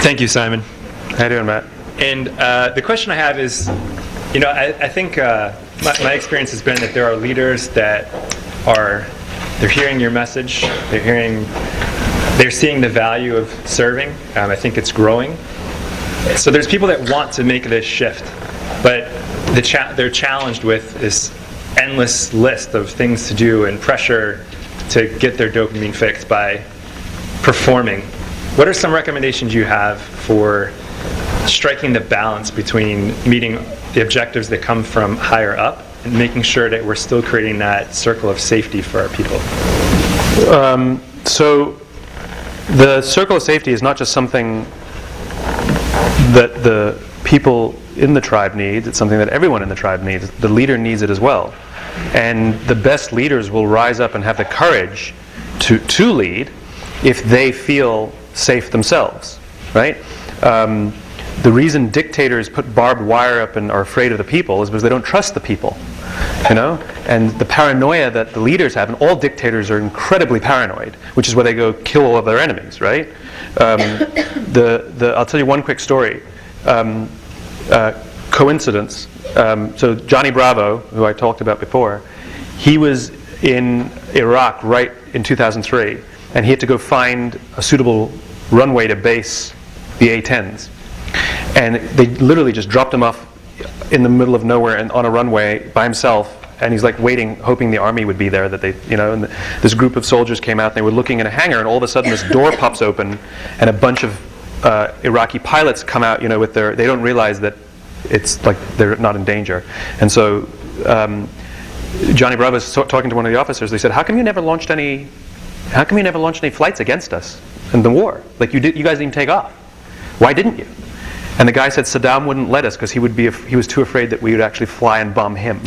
Thank you, Simon. How you doing, Matt? And the question I have is, I think my experience has been that there are leaders that they're hearing your message, they're seeing the value of serving. I think it's growing. So there's people that want to make this shift, but they're challenged with this endless list of things to do and pressure to get their dopamine fix by performing. What are some recommendations you have for striking the balance between meeting the objectives that come from higher up and making sure that we're still creating that circle of safety for our people? So the circle of safety is not just something that the people in the tribe need, it's something that everyone in the tribe needs. The leader needs it as well. And the best leaders will rise up and have the courage to lead if they feel safe themselves, right? The reason dictators put barbed wire up and are afraid of the people is because they don't trust the people, And the paranoia that the leaders have, and all dictators are incredibly paranoid, which is why they go kill all of their enemies, right? I'll tell you one quick story. Coincidence. So Johnny Bravo, who I talked about before, he was in Iraq right in 2003, and he had to go find a suitable runway to base the A-10s. And they literally just dropped him off in the middle of nowhere and on a runway by himself, and he's like waiting, hoping the army would be there, that and this group of soldiers came out and they were looking in a hangar, and all of a sudden this door pops open and a bunch of Iraqi pilots come out, with they don't realize that it's like they're not in danger. And so Johnny Bravo was talking to one of the officers. They said, how come you never launched any flights against us in the war? Like you guys didn't take off. Why didn't you? And the guy said Saddam wouldn't let us because he was too afraid that we would actually fly and bomb him.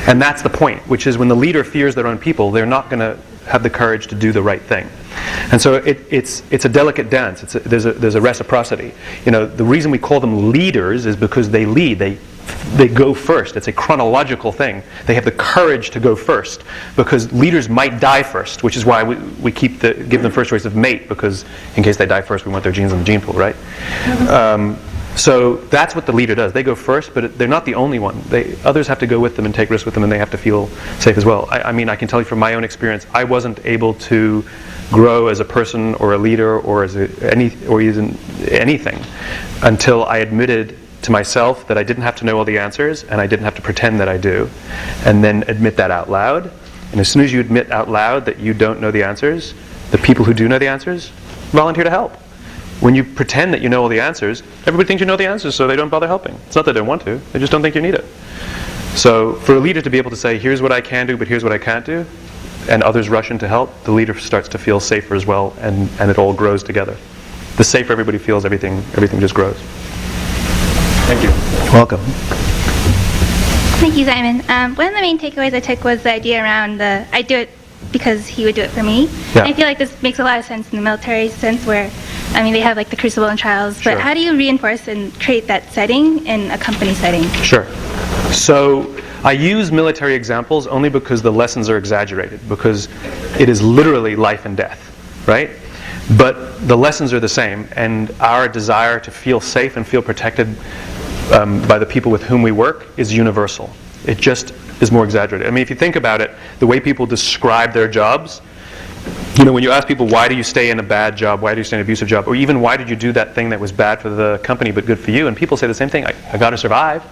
And that's the point, which is when the leader fears their own people, they're not going to have the courage to do the right thing. And so it's a delicate dance. There's a reciprocity. The reason we call them leaders is because they lead. They go first. It's a chronological thing. They have the courage to go first, because leaders might die first, which is why we give them first choice of mate, because in case they die first, we want their genes in the gene pool, right? So that's what the leader does. They go first, but they're not the only one. Others have to go with them and take risks with them, and they have to feel safe as well. I mean, I can tell you from my own experience, I wasn't able to grow as a person or a leader or even anything until I admitted to myself that I didn't have to know all the answers, and I didn't have to pretend that I do, and then admit that out loud. And as soon as you admit out loud that you don't know the answers, the people who do know the answers volunteer to help. When you pretend that you know all the answers, everybody thinks you know the answers, so they don't bother helping. It's not that they don't want to, they just don't think you need it. So for a leader to be able to say, here's what I can do, but here's what I can't do, and others rush in to help, the leader starts to feel safer as well, and it all grows together. The safer everybody feels, everything just grows. Thank you. Welcome. Thank you, Simon. One of the main takeaways I took was the idea around I do it because he would do it for me. Yeah. And I feel like this makes a lot of sense in the military sense where, they have like the crucible and trials, but Sure. How do you reinforce and create that setting in a company setting? Sure. So I use military examples only because the lessons are exaggerated, because it is literally life and death, right? But the lessons are the same, and our desire to feel safe and feel protected by the people with whom we work is universal. It just is more exaggerated. I mean, if you think about it, the way people describe their jobs, when you ask people, why do you stay in a bad job, why do you stay in an abusive job, or even why did you do that thing that was bad for the company but good for you, and people say the same thing, I got to survive.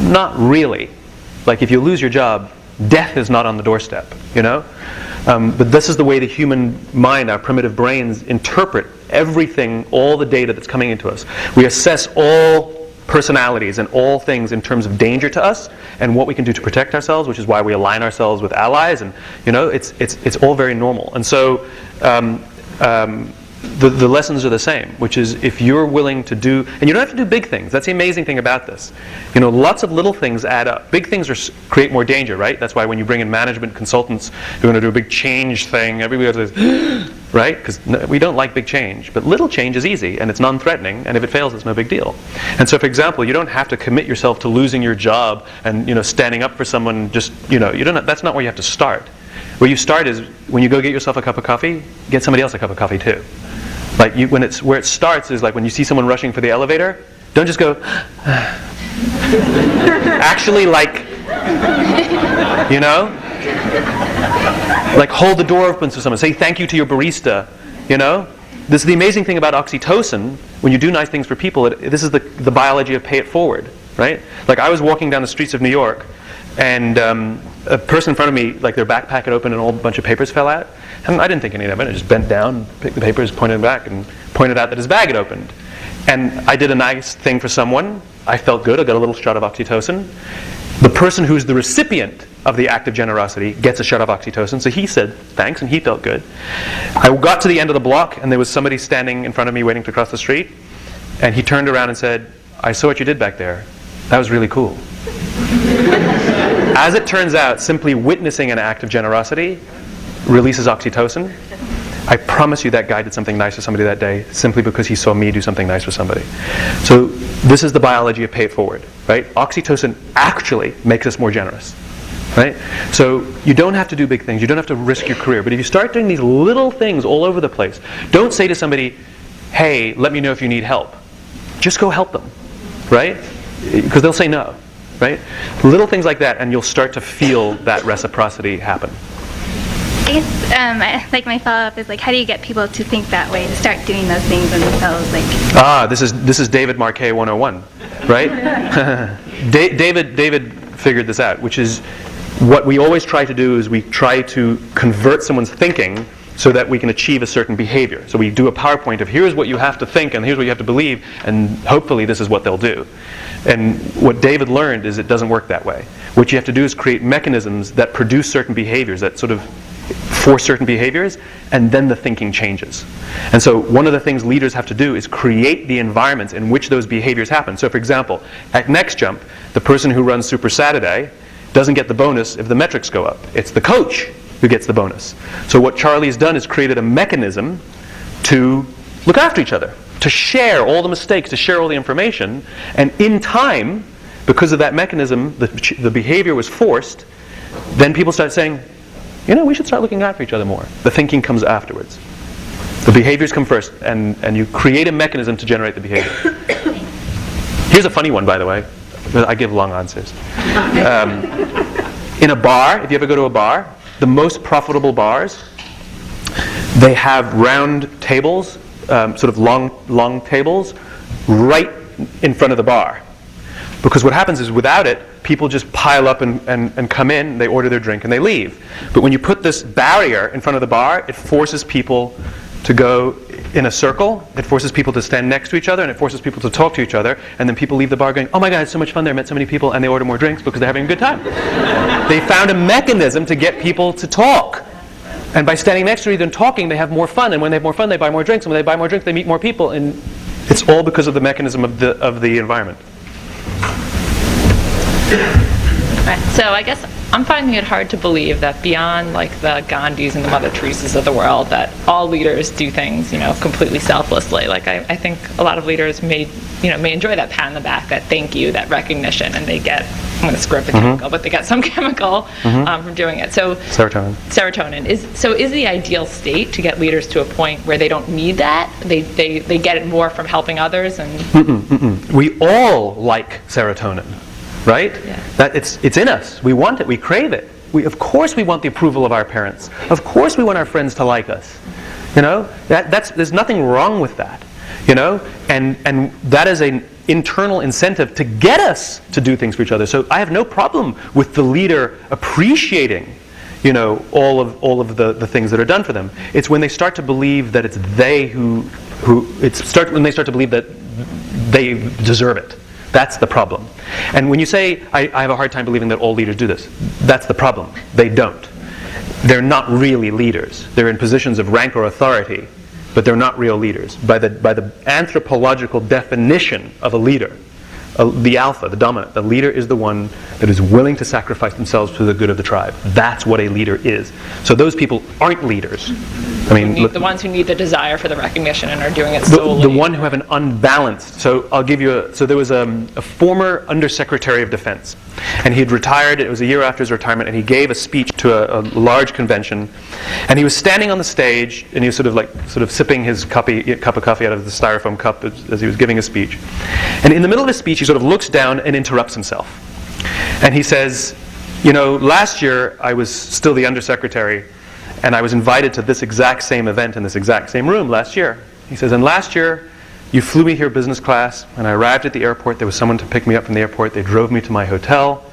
Not really. Like if you lose your job, death is not on the doorstep, But this is the way the human mind, our primitive brains, interpret everything, all the data that's coming into us. We assess all personalities and all things in terms of danger to us and what we can do to protect ourselves, which is why we align ourselves with allies, and it's all very normal. And so the lessons are the same, which is if you're willing to do, and you don't have to do big things. That's the amazing thing about this. Lots of little things add up. Big things create more danger, right? That's why when you bring in management consultants who are going to do a big change thing, everybody says, right? Because we don't like big change. But little change is easy, and it's non-threatening, and if it fails, it's no big deal. And so, for example, you don't have to commit yourself to losing your job and standing up for someone. That's not where you have to start. Where you start is when you go get yourself a cup of coffee, get somebody else a cup of coffee too. Like where it starts is like when you see someone rushing for the elevator, don't just go, actually like, you know? Like hold the door open to someone, say thank you to your barista, you know? This is the amazing thing about oxytocin. When you do nice things for people, this is the biology of pay it forward, right? Like I was walking down the streets of New York, and a person in front of me, like their backpack had opened and a whole bunch of papers fell out. And I didn't think anything of it. I just bent down, picked the papers, pointed them back, and pointed out that his bag had opened. And I did a nice thing for someone. I felt good. I got a little shot of oxytocin. The person who's the recipient of the act of generosity gets a shot of oxytocin. So he said thanks, and he felt good. I got to the end of the block, and there was somebody standing in front of me waiting to cross the street. And he turned around and said, I saw what you did back there. That was really cool. As it turns out, simply witnessing an act of generosity releases oxytocin. I promise you that guy did something nice for somebody that day simply because he saw me do something nice for somebody. So this is the biology of pay it forward, right? Oxytocin actually makes us more generous, right? So you don't have to do big things. You don't have to risk your career. But if you start doing these little things all over the place, don't say to somebody, hey, let me know if you need help. Just go help them, right? Because they'll say no, right? Little things like that, and you'll start to feel that reciprocity happen. I guess like my follow-up is like, how do you get people to think that way, to start doing those things themselves? Like, this is David Marquet 101, right? David figured this out, which is what we always try to do is we try to convert someone's thinking so that we can achieve a certain behavior. So we do a PowerPoint of here's what you have to think and here's what you have to believe, and hopefully this is what they'll do. And what David learned is it doesn't work that way. What you have to do is create mechanisms that produce certain behaviors, that sort of force certain behaviors, and then the thinking changes. And so one of the things leaders have to do is create the environments in which those behaviors happen. So for example, at Next Jump, the person who runs Super Saturday doesn't get the bonus if the metrics go up. It's the coach who gets the bonus. So what Charlie's done is created a mechanism to look after each other, to share all the mistakes, to share all the information, and in time, because of that mechanism, the behavior was forced, then people start saying, you know, we should start looking after each other more. The thinking comes afterwards. The behaviors come first, and you create a mechanism to generate the behavior. Here's a funny one, by the way. I give long answers. In a bar, if you ever go to a bar, the most profitable bars, they have round tables, sort of long tables, right in front of the bar. Because what happens is without it, people just pile up and come in, they order their drink, and they leave. But when you put this barrier in front of the bar, it forces people to go in a circle, it forces people to stand next to each other, and it forces people to talk to each other, and then people leave the bar going, oh my God, it's so much fun there, I met so many people, and they order more drinks because they're having a good time. They found a mechanism to get people to talk. And by standing next to each other and talking, they have more fun, and when they have more fun, they buy more drinks, and when they buy more drinks, they meet more people, and it's all because of the mechanism of the environment. Right. So I guess I'm finding it hard to believe that beyond like the Gandhis and the Mother Teresas of the world, that all leaders do things, you know, completely selflessly. Like I think a lot of leaders may enjoy that pat on the back, that thank you, that recognition, and they get, I'm going to screw up the chemical, but they get some chemical from doing it. So serotonin is the ideal state to get leaders to a point where they don't need that. They get it more from helping others and. We all like serotonin. Right? Yeah. That it's in us. We want it. We crave it. Of course we want the approval of our parents. Of course we want our friends to like us. You know? There's nothing wrong with that. You know? And that is an internal incentive to get us to do things for each other. So I have no problem with the leader appreciating, you know, all of the things that are done for them. It's when they start to believe that it's they when they start to believe that they deserve it. That's the problem. And when you say, I have a hard time believing that all leaders do this, that's the problem. They don't. They're not really leaders. They're in positions of rank or authority, but they're not real leaders. By the anthropological definition of a leader, the alpha, the dominant. The leader is the one that is willing to sacrifice themselves for the good of the tribe. That's what a leader is. So those people aren't leaders. I mean, The ones who need the desire for the recognition and are doing it solely. the one who have an unbalanced. So I'll give you so there was a former Undersecretary of Defense, and he had retired. It was a year after his retirement, and he gave a speech to a large convention, and he was standing on the stage, and he was sort of sipping his cup of coffee out of the styrofoam cup as he was giving a speech. And in the middle of his speech, he sort of looks down and interrupts himself. And he says, last year I was still the Undersecretary, and I was invited to this exact same event in this exact same room last year. He says, and last year you flew me here business class, and I arrived at the airport. There was someone to pick me up from the airport. They drove me to my hotel.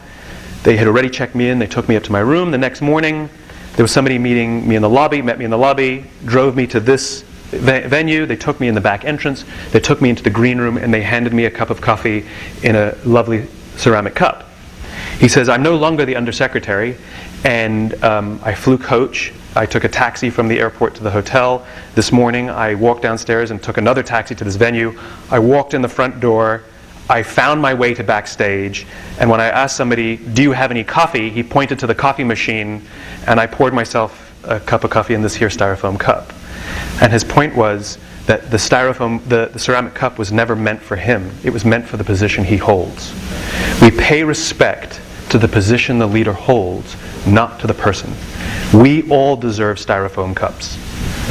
They had already checked me in. They took me up to my room. The next morning, there was somebody meeting me in the lobby, met me in the lobby, drove me to this venue. They took me in the back entrance. They took me into the green room, and they handed me a cup of coffee in a lovely ceramic cup. He says, I'm no longer the Undersecretary, and I flew coach. I took a taxi from the airport to the hotel. This morning, I walked downstairs and took another taxi to this venue. I walked in the front door. I found my way to backstage, and when I asked somebody, do you have any coffee, he pointed to the coffee machine, and I poured myself a cup of coffee in this here styrofoam cup. And his point was that the ceramic cup was never meant for him. It was meant for the position he holds. We pay respect to the position the leader holds, not to the person. We all deserve styrofoam cups.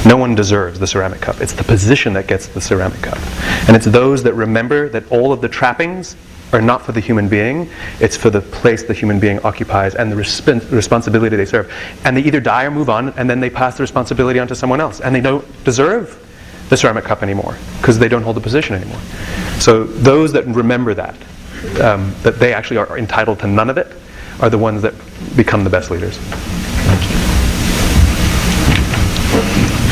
No one deserves the ceramic cup. It's the position that gets the ceramic cup. And it's those that remember that all of the trappings are not for the human being. It's for the place the human being occupies and the responsibility they serve. And they either die or move on, and then they pass the responsibility on to someone else. And they don't deserve the ceramic cup anymore because they don't hold the position anymore. So those that remember that they actually are entitled to none of it, are the ones that become the best leaders.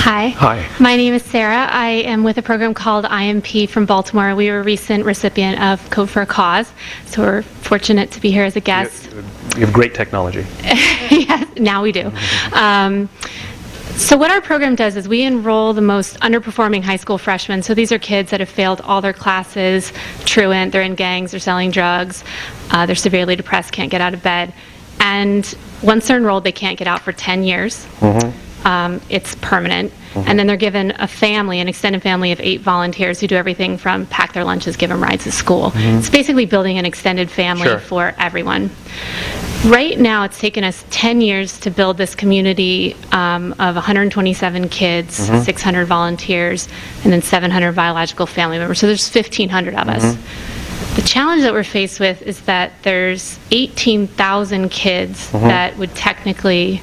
Hi. Hi. My name is Sarah. I am with a program called IMP from Baltimore. We were a recent recipient of Code for a Cause, so we're fortunate to be here as a guest. You have great technology. Yes, now we do. So what our program does is we enroll the most underperforming high school freshmen. So these are kids that have failed all their classes, truant, they're in gangs, they're selling drugs, they're severely depressed, can't get out of bed. And once they're enrolled, they can't get out for 10 years. It's permanent. And then they're given a family, an extended family of 8 volunteers who do everything from pack their lunches, give them rides to school. It's basically building an extended family for everyone. Right now, it's taken us 10 years to build this community of 127 kids, 600 volunteers, and then 700 biological family members. So there's 1,500 of us. The challenge that we're faced with is that there's 18,000 kids that would technically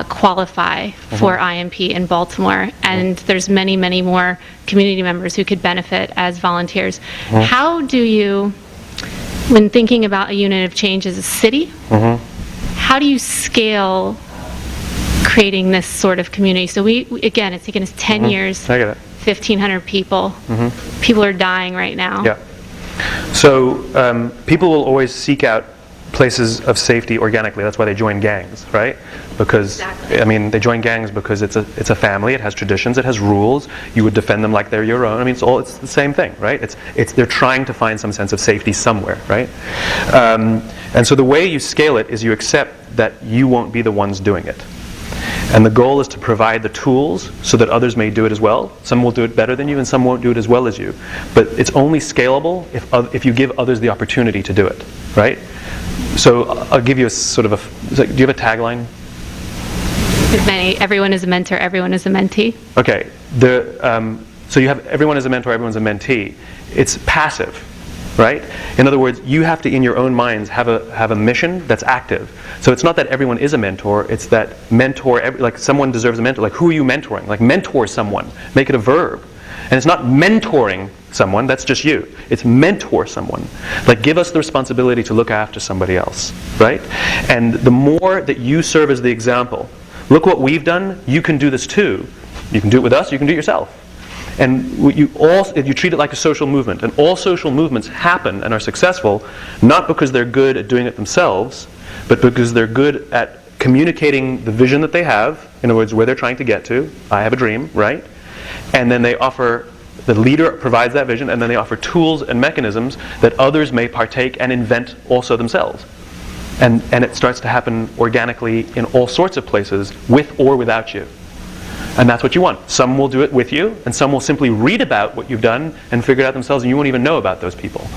qualify for IMP in Baltimore, and there's many, many more community members who could benefit as volunteers. How do you, when thinking about a unit of change as a city, how do you scale creating this sort of community? So we again, it's taken us 10 years, I get it. 1,500 people. People are dying right now. Yeah. So people will always seek out places of safety organically. That's why they join gangs, right? Because I mean, they join gangs because it's a family. It has traditions. It has rules. You would defend them like they're your own. I mean, it's the same thing, right? They're trying to find some sense of safety somewhere, right? And so the way you scale it is you accept that you won't be the ones doing it. And the goal is to provide the tools so that others may do it as well. Some will do it better than you, and some won't do it as well as you. But it's only scalable if you give others the opportunity to do it, right? So I'll give you a sort of do you have a tagline? Everyone is a mentor, everyone is a mentee. Okay. So you have everyone is a mentor, everyone's a mentee. It's passive, right? In other words, you have to, in your own minds, have a mission that's active. So it's not that everyone is a mentor. It's that like someone deserves a mentor. Like, who are you mentoring? Like, mentor someone. Make it a verb. And it's not mentoring someone. That's just you. It's mentor someone. Like, give us the responsibility to look after somebody else, right? And the more that you serve as the example, look what we've done. You can do this too. You can do it with us. You can do it yourself. And you treat it like a social movement. And all social movements happen and are successful not because they're good at doing it themselves, but because they're good at communicating the vision that they have, in other words, where they're trying to get to. I have a dream, right? And then they offer the leader provides that vision, and then they offer tools and mechanisms that others may partake and invent also themselves. And it starts to happen organically in all sorts of places, with or without you. And that's what you want. Some will do it with you, and some will simply read about what you've done and figure it out themselves, and you won't even know about those people.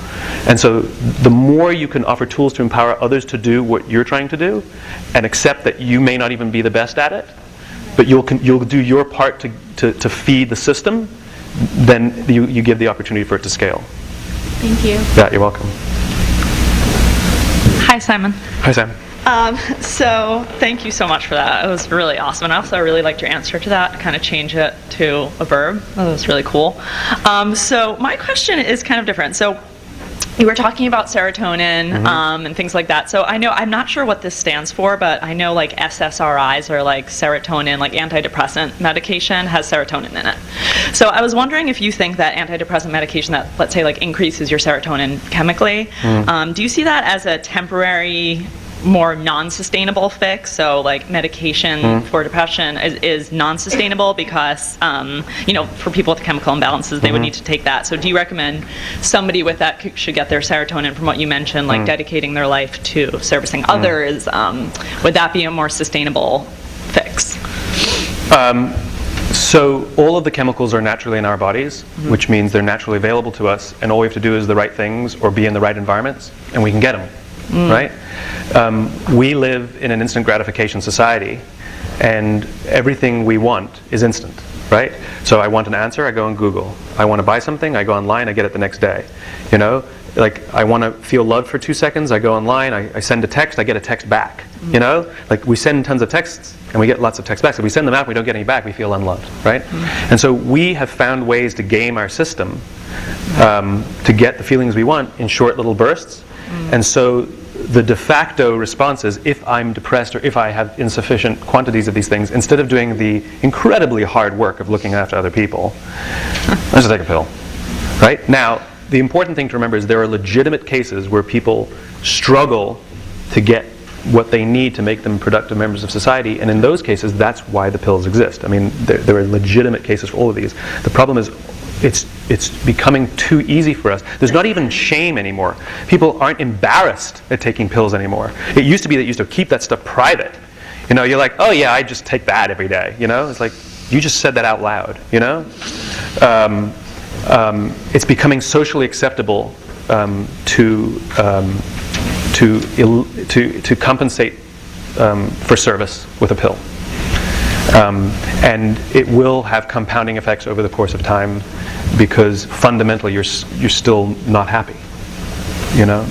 And so the more you can offer tools to empower others to do what you're trying to do, and accept that you may not even be the best at it, but you'll do your part to feed the system, then you give the opportunity for it to scale. Thank you. Yeah, you're welcome. Hi, Simon. Hi, Sam. So thank you so much for that. It was really awesome. And also I really liked your answer to that, kind of change it to a verb. That was really cool. So my question is kind of different. So you were talking about serotonin and things like that. So I know, I'm not sure what this stands for, but I know like SSRIs or like serotonin, like antidepressant medication has serotonin in it. So I was wondering if you think that antidepressant medication that, let's say, like increases your serotonin chemically, do you see that as a temporary, more non-sustainable fix? So like medication for depression is non-sustainable because for people with chemical imbalances, they would need to take that. So do you recommend somebody with that should get their serotonin from what you mentioned, like dedicating their life to servicing others? Would that be a more sustainable fix? So all of the chemicals are naturally in our bodies, which means they're naturally available to us, and all we have to do is the right things or be in the right environments, and we can get them. Right? We live in an instant gratification society, and everything we want is instant. Right? So I want an answer, I go on Google. I want to buy something, I go online, I get it the next day. You know, like I want to feel loved for 2 seconds, I go online, I send a text, I get a text back. You know, like we send tons of texts and we get lots of texts back. So if we send them out, and we don't get any back, we feel unloved. Right? And so we have found ways to game our system to get the feelings we want in short little bursts. And so the de facto response is, if I'm depressed or if I have insufficient quantities of these things, instead of doing the incredibly hard work of looking after other people, I just take a pill. Right? Now, the important thing to remember is there are legitimate cases where people struggle to get what they need to make them productive members of society, and in those cases, that's why the pills exist. I mean, there are legitimate cases for all of these. The problem is, it's becoming too easy for us. There's not even shame anymore. People aren't embarrassed at taking pills anymore. It used to be that you used to keep that stuff private. You know, you're like, oh yeah, I just take that every day. You know, it's like, you just said that out loud. You know, it's becoming socially acceptable to compensate for service with a pill. And it will have compounding effects over the course of time, because fundamentally you're still not happy. You know,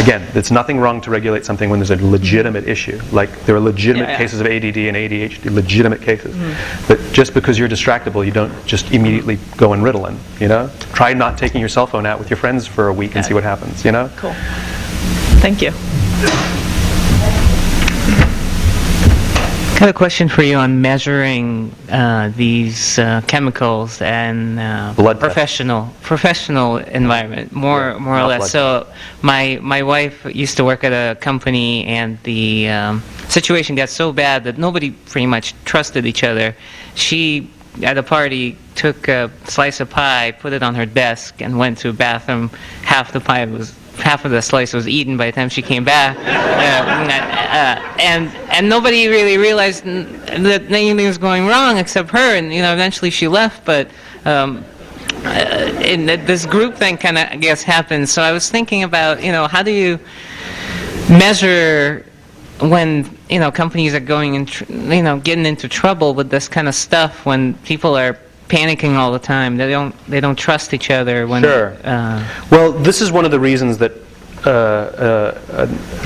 again, there's nothing wrong to regulate something when there's a legitimate issue. Like there are legitimate cases of ADD and ADHD, legitimate cases. But just because you're distractible, you don't just immediately go on Ritalin. You know, try not taking your cell phone out with your friends for a week and see what happens. You know. Cool. Thank you. I have a question for you on measuring these chemicals and Blood professional environment, more or less. So my wife used to work at a company, and the situation got so bad that nobody pretty much trusted each other. She, at a party, took a slice of pie, put it on her desk, and went to a bathroom. Half of the slice was eaten by the time she came back, and nobody really realized that anything was going wrong except her. And eventually she left. But this group thing kind of, I guess, happened. So I was thinking about, how do you measure when companies are going in, getting into trouble with this kind of stuff, when people are panicking all the time, they don't trust each other. Sure. Well, this is one of the reasons that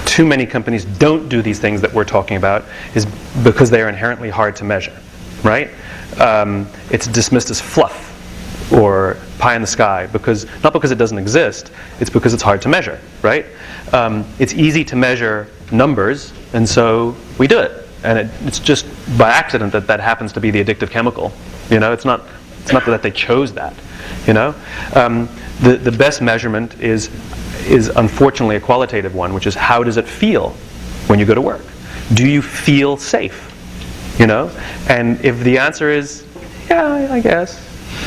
too many companies don't do these things that we're talking about, is because they are inherently hard to measure, right? It's dismissed as fluff or pie in the sky, not because it doesn't exist, it's because it's hard to measure, right? It's easy to measure numbers, and so we do it. And it's just by accident that happens to be the addictive chemical. It's not that they chose that. The best measurement is unfortunately a qualitative one, which is, how does it feel when you go to work? Do you feel safe? And if the answer is, yeah, I guess,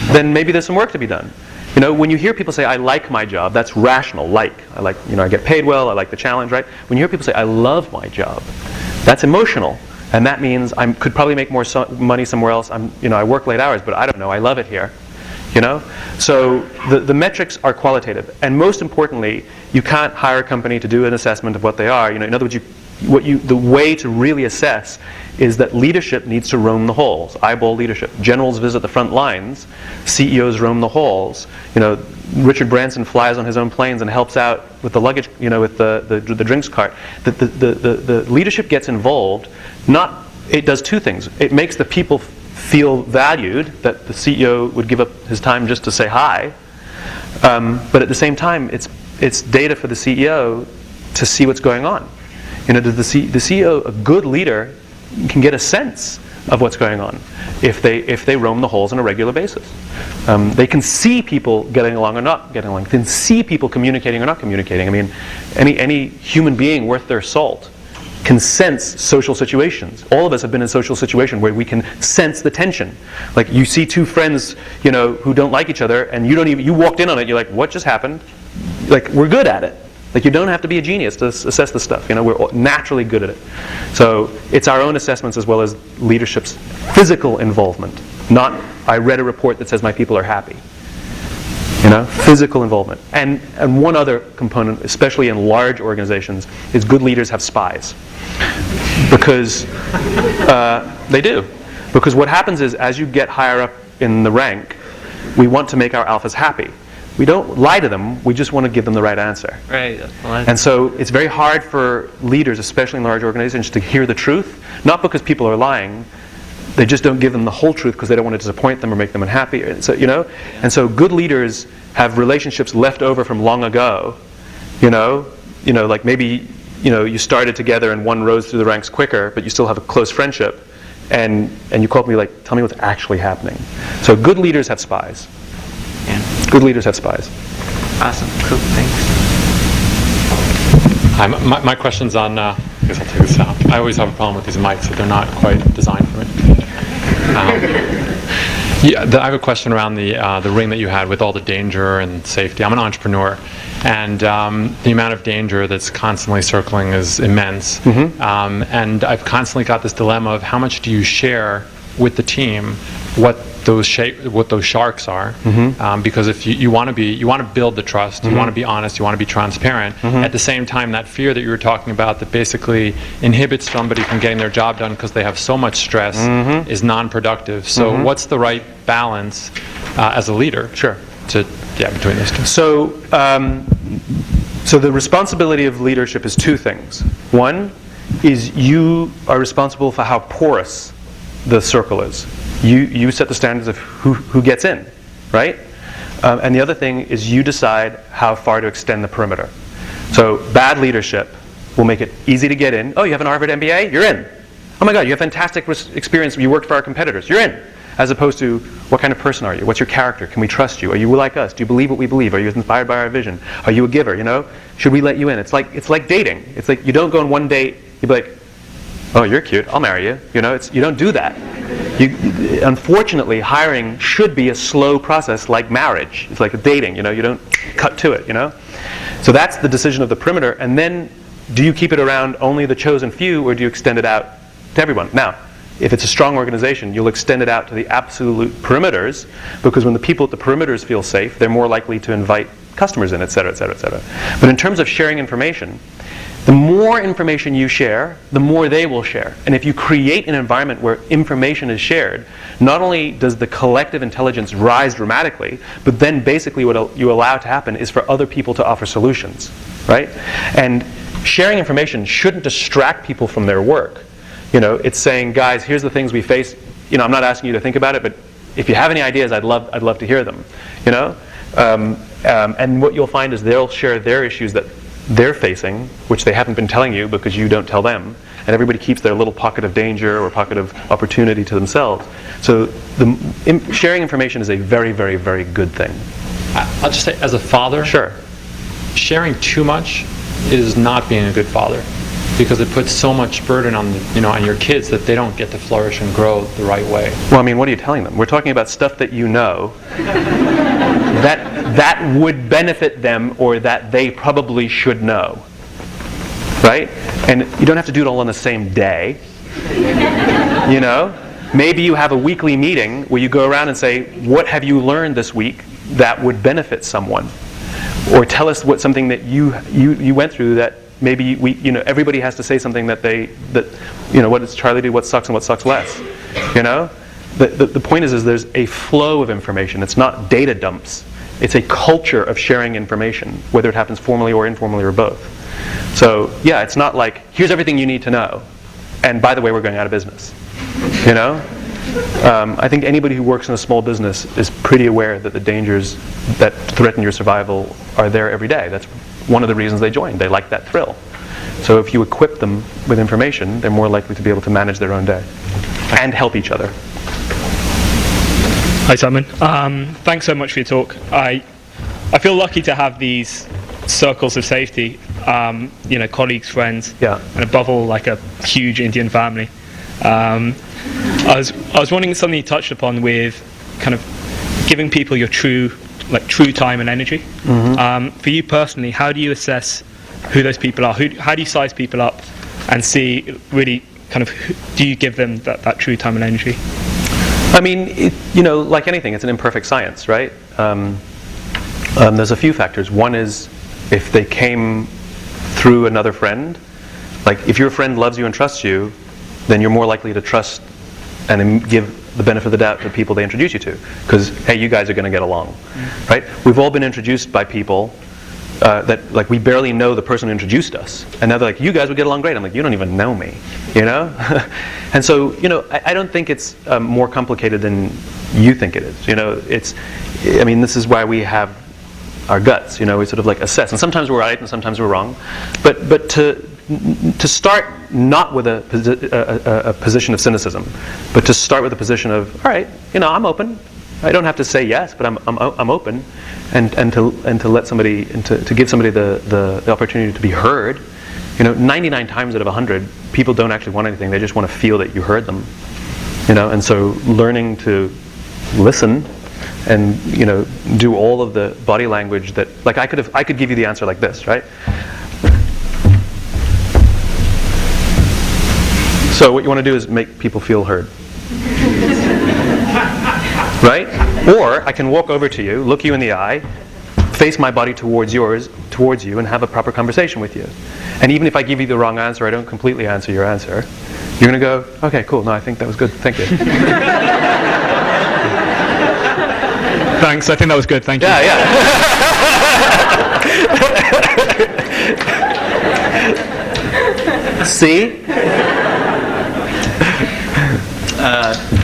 then maybe there's some work to be done. When you hear people say, I like my job, that's rational, I like, I get paid well, I like the challenge, right? When you hear people say, I love my job, that's emotional. And that means I could probably make more money somewhere else. I work late hours, but I don't know, I love it here. So the metrics are qualitative. And most importantly, you can't hire a company to do an assessment of what they are. In other words, the way to really assess is that leadership needs to roam the halls, eyeball leadership. Generals visit the front lines, CEOs roam the halls. Richard Branson flies on his own planes and helps out with the luggage, with the drinks cart. The leadership gets involved. It does two things. It makes the people feel valued, that the CEO would give up his time just to say hi. But at the same time, it's data for the CEO to see what's going on. The CEO, a good leader, can get a sense of what's going on if they roam the halls on a regular basis. They can see people getting along or not getting along. They can see people communicating or not communicating. Any human being worth their salt can sense social situations. All of us have been in a social situation where we can sense the tension. Like you see two friends, who don't like each other, and you walked in on it. You're like, what just happened? Like we're good at it. Like you don't have to be a genius to assess this stuff. We're naturally good at it. So it's our own assessments as well as leadership's physical involvement. Not, I read a report that says my people are happy. Physical involvement. And one other component, especially in large organizations, is good leaders have spies. Because they do. Because what happens is, as you get higher up in the rank, we want to make our alphas happy. We don't lie to them, we just want to give them the right answer. Right. And so it's very hard for leaders, especially in large organizations, to hear the truth, not because people are lying, they just don't give them the whole truth because they don't want to disappoint them or make them unhappy. So, And so good leaders have relationships left over from long ago, like maybe, you started together and one rose through the ranks quicker, but you still have a close friendship, and you called me like, tell me what's actually happening. So good leaders have spies. Yeah. Good leaders have spies. Awesome. Cool. Thanks. Hi, my question's on, I guess I'll take this out. I always have a problem with these mics, that they're not quite designed for me. I have a question around the ring that you had with all the danger and safety. I'm an entrepreneur, and the amount of danger that's constantly circling is immense. And I've constantly got this dilemma of how much do you share with the team what those sharks are, because if you want to build the trust, you want to be honest, you want to be transparent. At the same time, that fear that you were talking about that basically inhibits somebody from getting their job done because they have so much stress is non-productive. So what's the right balance as a leader? Sure. Between those two. So the responsibility of leadership is two things. One is you are responsible for how porous the circle is. You set the standards of who gets in, right? And the other thing is you decide how far to extend the perimeter. So bad leadership will make it easy to get in. Oh, you have an Harvard MBA? You're in. Oh my God, you have fantastic experience. You worked for our competitors. You're in. As opposed to, what kind of person are you? What's your character? Can we trust you? Are you like us? Do you believe what we believe? Are you inspired by our vision? Are you a giver? Should we let you in? It's like dating. It's like you don't go on one date. You be like, oh, you're cute. I'll marry you. You don't do that. Unfortunately, hiring should be a slow process like marriage. It's like dating. You don't cut to it. So that's the decision of the perimeter. And then, do you keep it around only the chosen few, or do you extend it out to everyone? Now, if it's a strong organization, you'll extend it out to the absolute perimeters, because when the people at the perimeters feel safe, they're more likely to invite customers in, et cetera, et cetera, et cetera. But in terms of sharing information, the more information you share, the more they will share. And if you create an environment where information is shared, not only does the collective intelligence rise dramatically, but then basically what you allow to happen is for other people to offer solutions, right? And sharing information shouldn't distract people from their work. It's saying, guys, here's the things we face. I'm not asking you to think about it, but if you have any ideas, I'd love to hear them. And what you'll find is they'll share their issues that they're facing, which they haven't been telling you because you don't tell them, and everybody keeps their little pocket of danger or pocket of opportunity to themselves. So sharing information is a very, very, very good thing. I'll just say, as a father, sure, sharing too much is not being a good father. because it puts so much burden on on your kids that they don't get to flourish and grow the right way. Well, I mean, what are you telling them? We're talking about stuff that you know that would benefit them or that they probably should know, right? And you don't have to do it all on the same day, Maybe you have a weekly meeting where you go around and say, what have you learned this week that would benefit someone? Or tell us what something that you went through that maybe everybody has to say something that what does Charlie do, what sucks and what sucks less, The point is there's a flow of information. It's not data dumps. It's a culture of sharing information, whether it happens formally or informally or both. So yeah, it's not like, here's everything you need to know, and by the way, we're going out of business. I think anybody who works in a small business is pretty aware that the dangers that threaten your survival are there every day. That's one of the reasons they join. They like that thrill. So if you equip them with information, they're more likely to be able to manage their own day and help each other. Hi, Simon. Thanks so much for your talk. I feel lucky to have these circles of safety, colleagues, friends, and above all, like a huge Indian family. I was wondering something you touched upon with kind of giving people your true time and energy. For you personally, how do you assess who those people are? How do you size people up and see really kind of do you give them that true time and energy? I mean, like anything, it's an imperfect science, right? There's a few factors. One is if they came through another friend. Like if your friend loves you and trusts you, then you're more likely to trust and give the benefit of the doubt to people they introduce you to. Because, hey, you guys are going to get along, right? We've all been introduced by people that, like, we barely know the person who introduced us. And now they're like, you guys would get along great. I'm like, you don't even know me, And so, I don't think it's more complicated than you think it is. This is why we have our guts, we sort of like assess. And sometimes we're right and sometimes we're wrong. But to start not with a position of cynicism, but to start with a position of, all right, I'm open. I don't have to say yes, but I'm open, and to let somebody and to give somebody the opportunity to be heard. 99 times out of 100, people don't actually want anything. They just want to feel that you heard them. And so learning to listen and do all of the body language that, like, I could give you the answer like this, right? So what you want to do is make people feel heard. Right? Or I can walk over to you, look you in the eye, face my body towards you, and have a proper conversation with you. And even if I give you the wrong answer, I don't completely answer your answer, you're going to go, okay, cool, no, I think that was good, thank you. Thanks, I think that was good, thank you. Yeah. See?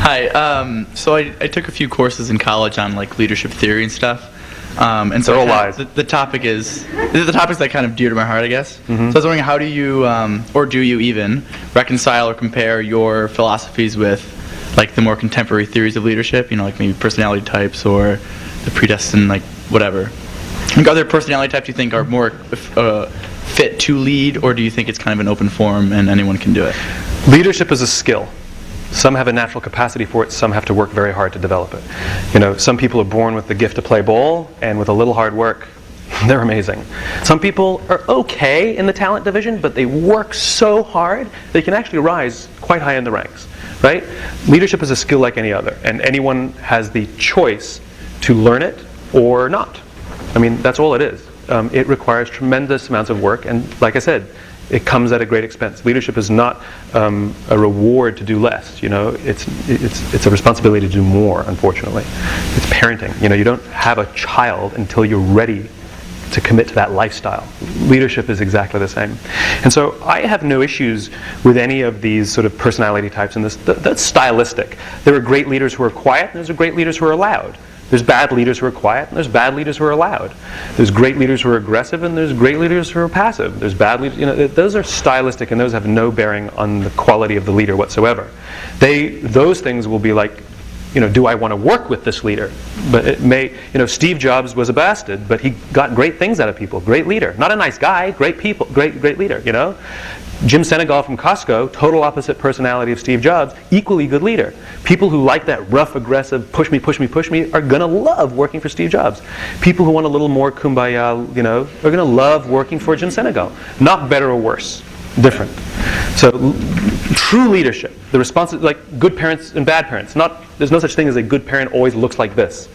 Hi. So I took a few courses in college on like leadership theory and stuff. And so They're all lies. the topics that kind of dear to my heart, I guess. So I was wondering, how do you, or do you even, reconcile or compare your philosophies with like the more contemporary theories of leadership? Like maybe personality types or the predestined, like whatever. Like, are there personality types you think are more fit to lead, or do you think it's kind of an open form and anyone can do it? Leadership is a skill. Some have a natural capacity for it, some have to work very hard to develop it. Some people are born with the gift to play ball, and with a little hard work, they're amazing. Some people are okay in the talent division, but they work so hard, they can actually rise quite high in the ranks, right? Leadership is a skill like any other, and anyone has the choice to learn it or not. That's all it is. It requires tremendous amounts of work, and like I said, it comes at a great expense. Leadership is not a reward to do less. It's a responsibility to do more. Unfortunately, it's parenting. You don't have a child until you're ready to commit to that lifestyle. Leadership is exactly the same. And so I have no issues with any of these sort of personality types. And that's stylistic. There are great leaders who are quiet, and there's great leaders who are loud. There's bad leaders who are quiet, and there's bad leaders who are loud. There's great leaders who are aggressive, and there's great leaders who are passive. There's bad leaders. Those are stylistic, and those have no bearing on the quality of the leader whatsoever. Those things will be like do I want to work with this leader? But it may, Steve Jobs was a bastard, but he got great things out of people. Great leader. Not a nice guy, great people, great leader, Jim Senegal from Costco, total opposite personality of Steve Jobs, equally good leader. People who like that rough, aggressive, push me are going to love working for Steve Jobs. People who want a little more kumbaya, are going to love working for Jim Senegal. Not better or worse, different. So true leadership, the response, like good parents and bad parents. There's no such thing as a good parent always looks like this.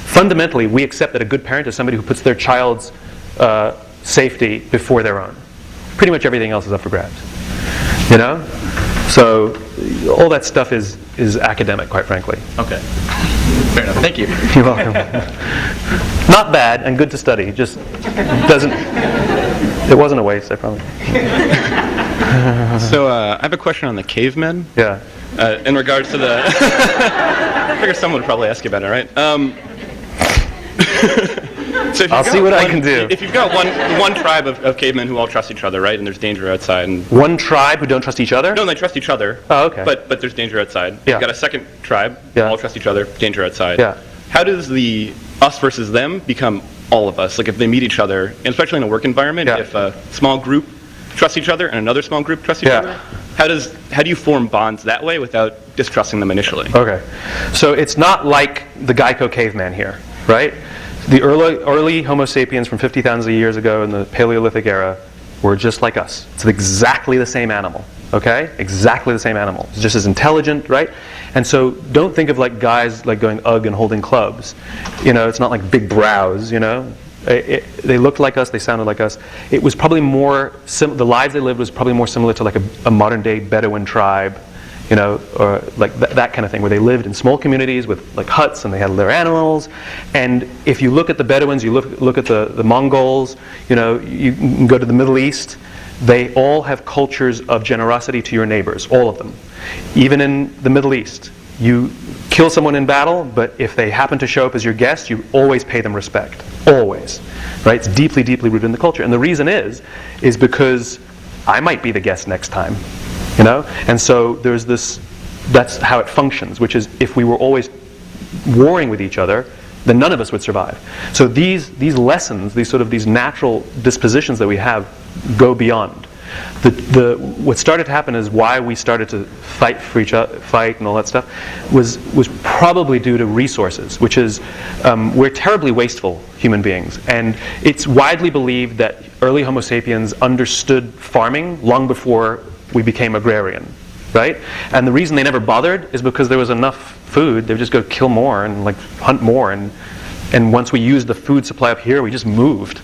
Fundamentally, we accept that a good parent is somebody who puts their child's safety before their own. Pretty much everything else is up for grabs. So all that stuff is academic, quite frankly. Okay. Fair enough. Thank you. You're welcome. Not bad and good to study. Just doesn't. It wasn't a waste, I promise. So I have a question on the cavemen. Yeah. In regards to the, I figure someone would probably ask you about it, right? So I'll see what I can do. If you've got one tribe of cavemen who all trust each other, right, and there's danger outside, and one tribe who don't trust each other? No, they trust each other. Oh, okay. But there's danger outside. Yeah. You've got a second tribe, Yeah. all trust each other, danger outside. Yeah. How does the us versus them become all of us? Like if they meet each other, and especially in a work environment, Yeah. if a small group trusts each other and another small group trusts each Yeah. other, how do you form bonds that way without distrusting them initially? Okay. So it's not like the Geico caveman here, right? The early Homo sapiens from 50,000 years ago in the Paleolithic era were just like us. It's exactly the same animal, okay? Exactly the same animal. It's just as intelligent, right? And so don't think of like guys like going ugh and holding clubs. It's not like big brows, They looked like us, they sounded like us. It was probably more, the lives they lived was probably more similar to like a modern day Bedouin tribe, or like that kind of thing, where they lived in small communities with like huts and they had their animals. And if you look at the Bedouins, you look at the Mongols, you can go to the Middle East, they all have cultures of generosity to your neighbors, all of them. Even in the Middle East, you kill someone in battle, but if they happen to show up as your guest, you always pay them respect. Always. Right? It's deeply, deeply rooted in the culture. And the reason is because I might be the guest next time. And so there's this, that's how it functions, which is if we were always warring with each other, then none of us would survive. So these lessons, these natural dispositions that we have go beyond. What started to happen is why we started to fight for fight and all that stuff was probably due to resources, which is we're terribly wasteful human beings, and it's widely believed that early Homo sapiens understood farming long before we became agrarian, right? And the reason they never bothered is because there was enough food. They would just go kill more and like hunt more, and once we used the food supply up here, we just moved.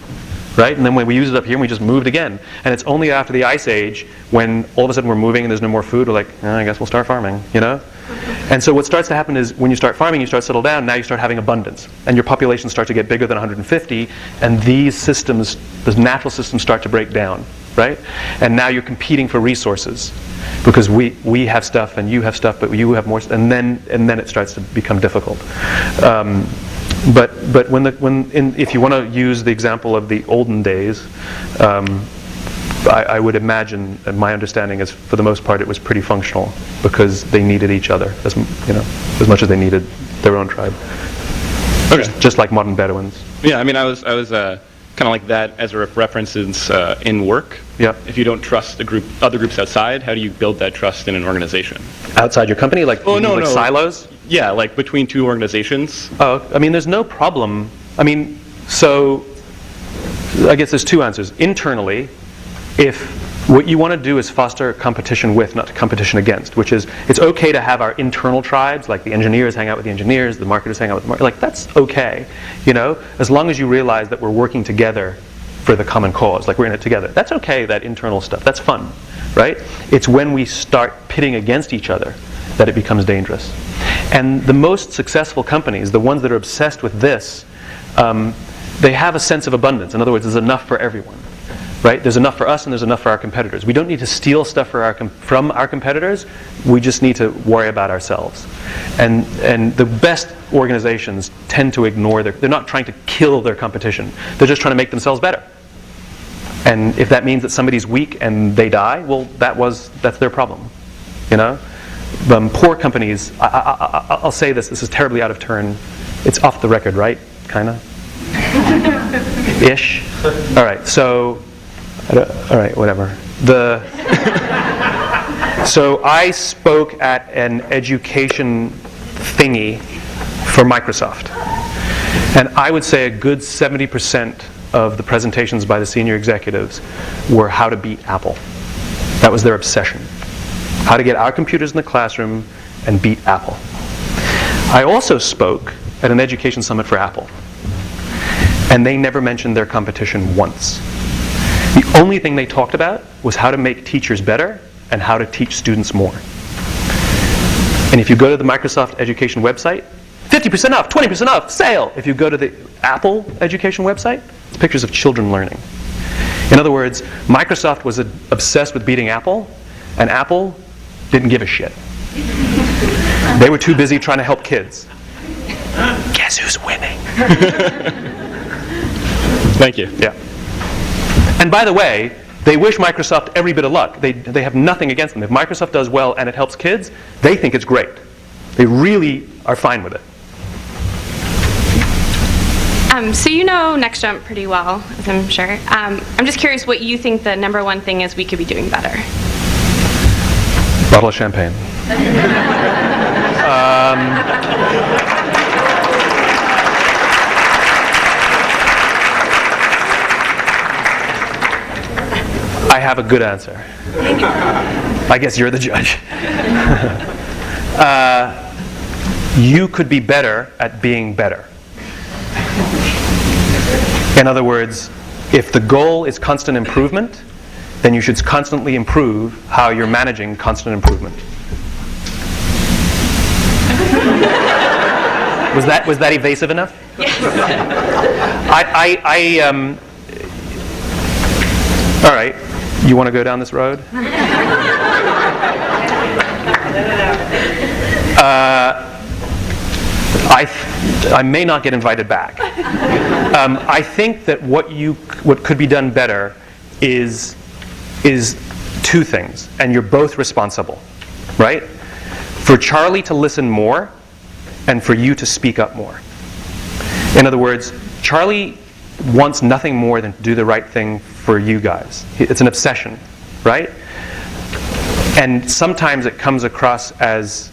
Right? And then when we used it up here, we just moved again. And it's only after the Ice Age, when all of a sudden we're moving and there's no more food, we're like, I guess we'll start farming, And so what starts to happen is when you start farming, you start to settle down, now you start having abundance. And your population starts to get bigger than 150, and these natural systems start to break down, right? And now you're competing for resources, because we have stuff and you have stuff, but you have more, and then it starts to become difficult. But if you want to use the example of the olden days, I would imagine, and my understanding is, for the most part, it was pretty functional because they needed each other as much as they needed their own tribe. Okay. Just like modern Bedouins. Yeah, I mean, I was kind of like that as a reference in work. Yeah. If you don't trust other groups outside, how do you build that trust in an organization? Outside your company, silos? Yeah, like between two organizations. Oh, I mean, there's no problem. I mean, so I guess there's two answers. Internally, if what you want to do is foster competition with, not competition against, which is, it's okay to have our internal tribes, like the engineers hang out with the engineers, the marketers hang out with the marketers, like that's okay, as long as you realize that we're working together for the common cause, like we're in it together. That's okay, that internal stuff, that's fun, right? It's when we start pitting against each other that it becomes dangerous. And the most successful companies, the ones that are obsessed with this, they have a sense of abundance. In other words, there's enough for everyone. Right? There's enough for us and there's enough for our competitors. We don't need to steal stuff from our competitors. We just need to worry about ourselves. And the best organizations tend to ignore they're not trying to kill their competition. They're just trying to make themselves better. And if that means that somebody's weak and they die, well, that's their problem. poor companies, I'll say this is terribly out of turn. It's off the record, right? Kind of? Ish? All right, so, all right, whatever. So I spoke at an education thingy for Microsoft. And I would say a good 70% of the presentations by the senior executives were how to beat Apple. That was their obsession. How to get our computers in the classroom and beat Apple. I also spoke at an education summit for Apple. And they never mentioned their competition once. The only thing they talked about was how to make teachers better and how to teach students more. And if you go to the Microsoft education website, 50% off, 20% off, sale. If you go to the Apple education website, it's pictures of children learning. In other words, Microsoft was obsessed with beating Apple, and Apple didn't give a shit. They were too busy trying to help kids. Guess who's winning? Thank you. Yeah. And by the way, they wish Microsoft every bit of luck. They have nothing against them. If Microsoft does well and it helps kids, they think it's great. They really are fine with it. So you know Next Jump pretty well, as I'm sure. I'm just curious what you think the number one thing is we could be doing better. Bottle of champagne. I have a good answer. I guess you're the judge. You could be better at being better. In other words, if the goal is constant improvement, then you should constantly improve how you're managing constant improvement. Was that evasive enough? Yes. All right, you want to go down this road? I may not get invited back. I think that what could be done better is two things, and you're both responsible, right? For Charlie to listen more, and for you to speak up more. In other words, Charlie wants nothing more than to do the right thing for you guys. It's an obsession, right? And sometimes it comes across as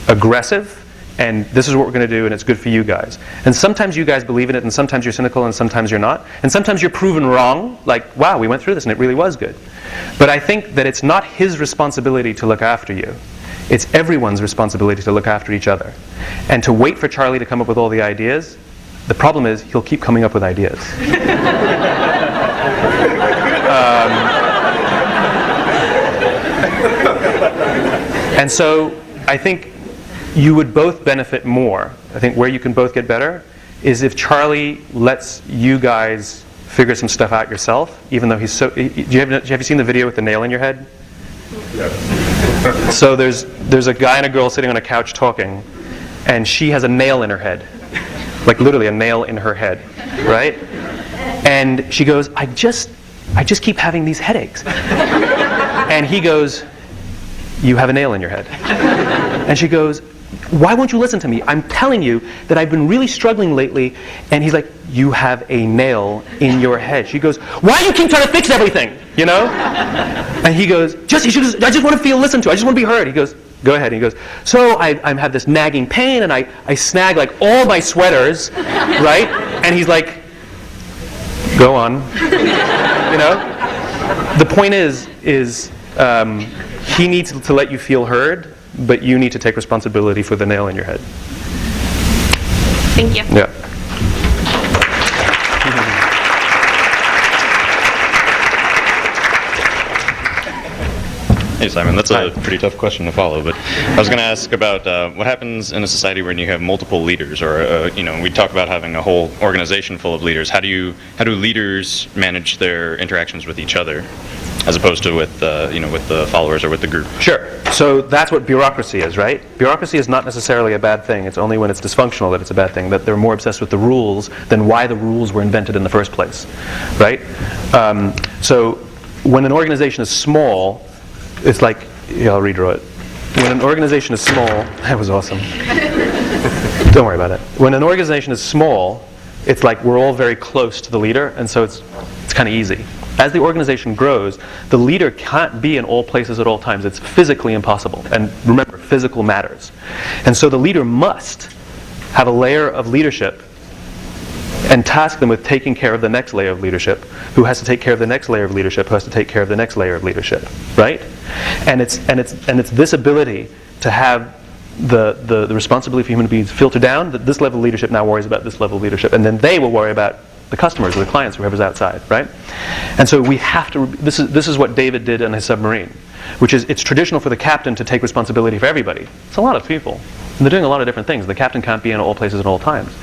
aggressive, and this is what we're going to do, and it's good for you guys. And sometimes you guys believe in it, and sometimes you're cynical, and sometimes you're not. And sometimes you're proven wrong, like, wow, we went through this, and it really was good. But I think that it's not his responsibility to look after you. It's everyone's responsibility to look after each other. And to wait for Charlie to come up with all the ideas, the problem is he'll keep coming up with ideas. And so I think you would both benefit more. I think where you can both get better is if Charlie lets you guys figure some stuff out yourself, even though he's so... Have you seen the video with the nail in your head? Yes. So there's a guy and a girl sitting on a couch talking, and she has a nail in her head. Like literally a nail in her head, right? And she goes, I just keep having these headaches. And he goes, you have a nail in your head. And she goes, why won't you listen to me? I'm telling you that I've been really struggling lately. And he's like, you have a nail in your head. She goes, why do you keep trying to fix everything? You know? And he goes, I just want to feel listened to. I just want to be heard. He goes, go ahead. And he goes, so I have this nagging pain, and I snag like all my sweaters, right? And he's like, go on. You know? The point is he needs to let you feel heard, but you need to take responsibility for the nail in your head. Thank you. Yeah. Hey Simon, that's a pretty tough question to follow, but I was going to ask about what happens in a society when you have multiple leaders, or we talk about having a whole organization full of leaders. How do leaders manage their interactions with each other, as opposed to with the followers or with the group? Sure. So that's what bureaucracy is, right? Bureaucracy is not necessarily a bad thing. It's only when it's dysfunctional that it's a bad thing, that they're more obsessed with the rules than why the rules were invented in the first place, right? So when an organization is small, it's like, I'll redraw it. when an organization is small, that was awesome. Don't worry about it. When an organization is small, it's like we're all very close to the leader, and so it's kind of easy. As the organization grows, the leader can't be in all places at all times. It's physically impossible. And remember, physical matters. And so the leader must have a layer of leadership and task them with taking care of the next layer of leadership, who has to take care of the next layer of leadership, who has to take care of the next layer of leadership, right? And it's this ability to have the responsibility for human beings filter down, that this level of leadership now worries about this level of leadership, and then they will worry about the customers or the clients, whoever's outside, right? And so we have to, this is what David did on his submarine, which is, it's traditional for the captain to take responsibility for everybody. It's a lot of people, and they're doing a lot of different things. The captain can't be in all places at all times.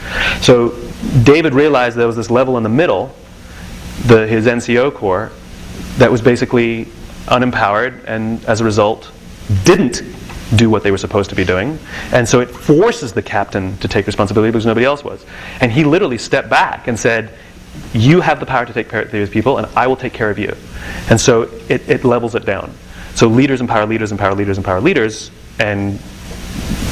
So David realized there was this level in the middle, his NCO core, that was basically unempowered, and as a result, didn't do what they were supposed to be doing. And so it forces the captain to take responsibility because nobody else was. And he literally stepped back and said, you have the power to take care of these people, and I will take care of you. And so it levels it down. So leaders empower leaders, empower leaders, empower leaders, and